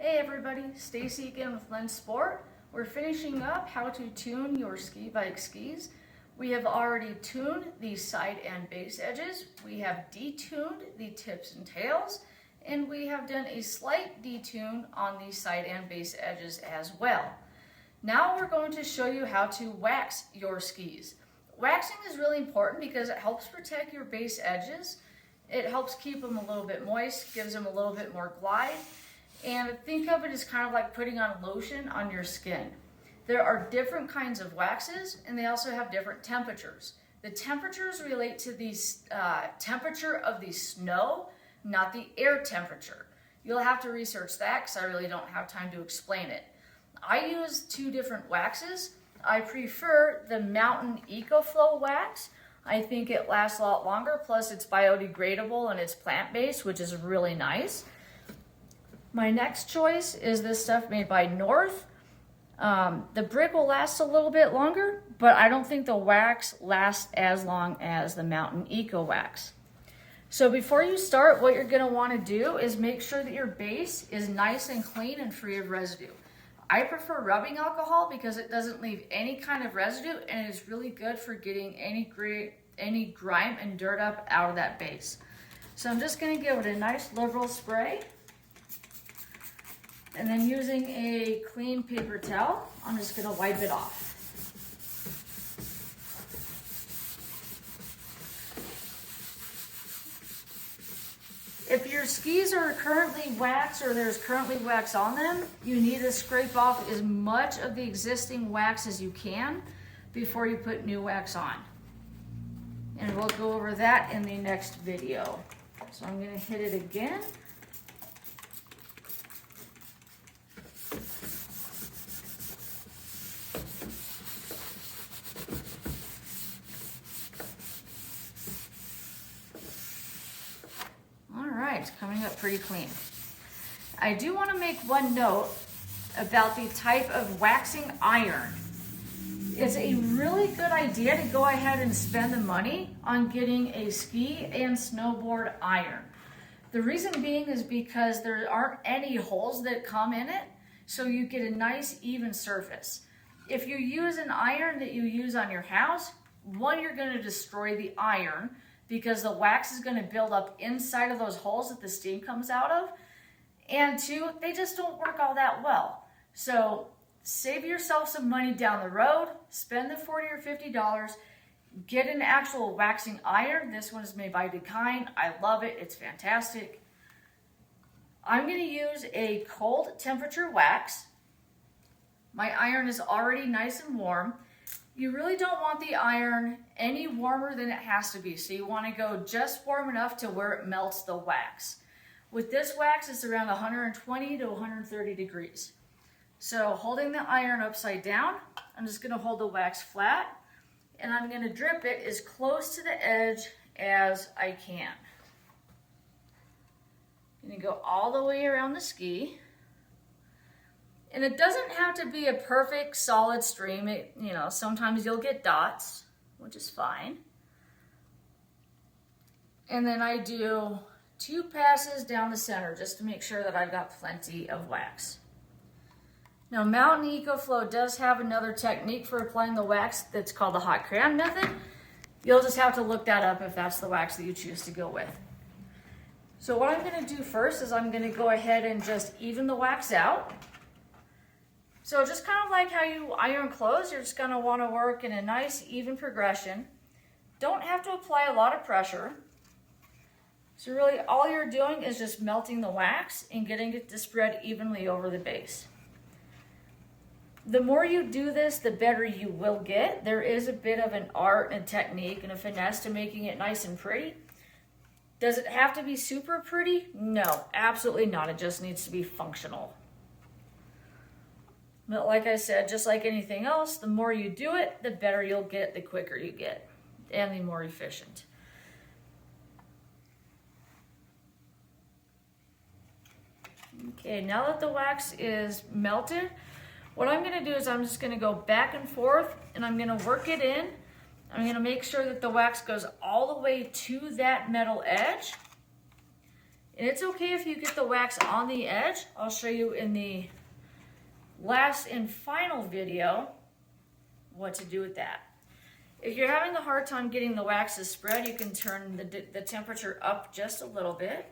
Hey everybody, Stacy again with Lenz Sport. We're finishing up how to tune your ski bike skis. We have already tuned the side and base edges. We have detuned the tips and tails, and we have done a slight detune on the side and base edges as well. Now we're going to show you how to wax your skis. Waxing is really important because it helps protect your base edges. It helps keep them a little bit moist, gives them a little bit more glide. And think of it as kind of like putting on lotion on your skin. There are different kinds of waxes, and they also have different temperatures. The temperatures relate to the temperature of the snow, not the air temperature. You'll have to research that because I really don't have time to explain it. I use two different waxes. I prefer the Mountain EcoFlow wax. I think it lasts a lot longer, plus it's biodegradable and it's plant-based, which is really nice. My next choice is this stuff made by North. The brick will last a little bit longer, but I don't think the wax lasts as long as the Mountain Eco Wax. So before you start, what you're gonna wanna do is make sure that your base is nice and clean and free of residue. I prefer rubbing alcohol because it doesn't leave any kind of residue, and it is really good for getting any grime and dirt up out of that base. So I'm just gonna give it a nice liberal spray. And then using a clean paper towel, I'm just gonna wipe it off. If your skis are currently waxed or there's currently wax on them, you need to scrape off as much of the existing wax as you can before you put new wax on. And we'll go over that in the next video. So I'm gonna hit it again. It's coming up pretty clean. I do want to make one note about the type of waxing iron. It's a really good idea to go ahead and spend the money on getting a ski and snowboard iron. The reason being is because there aren't any holes that come in it, so you get a nice even surface. If you use an iron that you use on your house, one, you're going to destroy the iron, because the wax is going to build up inside of those holes that the steam comes out of. And two, they just don't work all that well. So save yourself some money down the road, spend the $40 or $50, get an actual waxing iron. This one is made by Dakine. I love it, it's fantastic. I'm going to use a cold temperature wax. My iron is already nice and warm. You really don't want the iron any warmer than it has to be. So you want to go just warm enough to where it melts the wax. With this wax, it's around 120 to 130 degrees. So holding the iron upside down, I'm just going to hold the wax flat, and I'm going to drip it as close to the edge as I can. I'm going to go all the way around the ski. And it doesn't have to be a perfect solid stream. Sometimes you'll get dots, which is fine. And then I do 2 passes down the center just to make sure that I've got plenty of wax. Now, Mountain EcoFlow does have another technique for applying the wax that's called the hot crayon method. You'll just have to look that up if that's the wax that you choose to go with. So what I'm going to do first is I'm going to go ahead and just even the wax out. So just kind of like how you iron clothes, you're just going to want to work in a nice even progression. Don't have to apply a lot of pressure. So really all you're doing is just melting the wax and getting it to spread evenly over the base. The more you do this, the better you will get. There is a bit of an art and technique and a finesse to making it nice and pretty. Does it have to be super pretty? No, absolutely not. It just needs to be functional. But like I said, just like anything else, the more you do it, the better you'll get, the quicker you get, and the more efficient. Okay, now that the wax is melted, what I'm going to do is I'm just going to go back and forth, and I'm going to work it in. I'm going to make sure that the wax goes all the way to that metal edge. And it's okay if you get the wax on the edge. I'll show you in the last and final video what to do with that. If you're having a hard time getting the wax to spread, you can turn the temperature up just a little bit.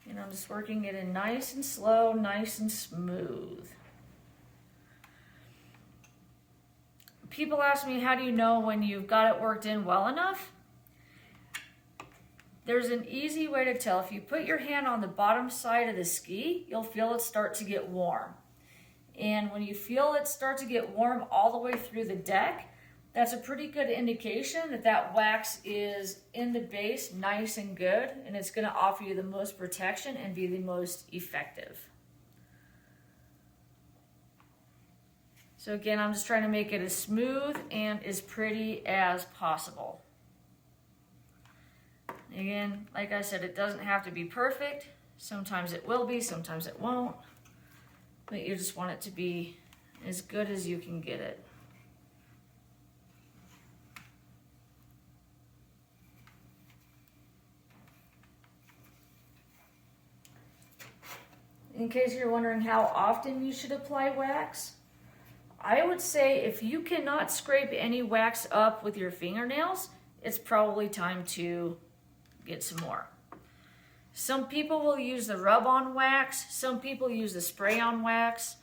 And I'm just working it in nice and slow, nice and smooth. People ask me, how do you know when you've got it worked in well enough? There's an easy way to tell. If you put your hand on the bottom side of the ski, you'll feel it start to get warm. And when you feel it start to get warm all the way through the deck, that's a pretty good indication that that wax is in the base nice and good, and it's going to offer you the most protection and be the most effective. So again, I'm just trying to make it as smooth and as pretty as possible. Again, like I said, it doesn't have to be perfect. Sometimes it will be, sometimes it won't. But you just want it to be as good as you can get it. In case you're wondering how often you should apply wax, I would say if you cannot scrape any wax up with your fingernails, it's probably time to get some more. Some people will use the rub-on wax. Some people use the spray-on wax.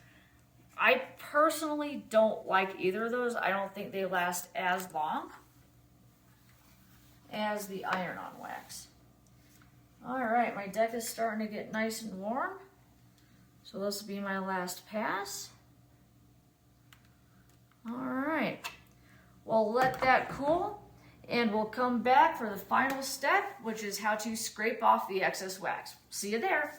I personally don't like either of those. I don't think they last as long as the iron-on wax. All right, my deck is starting to get nice and warm. So this will be my last pass. All right, we'll let that cool and we'll come back for the final step, which is how to scrape off the excess wax. See you there.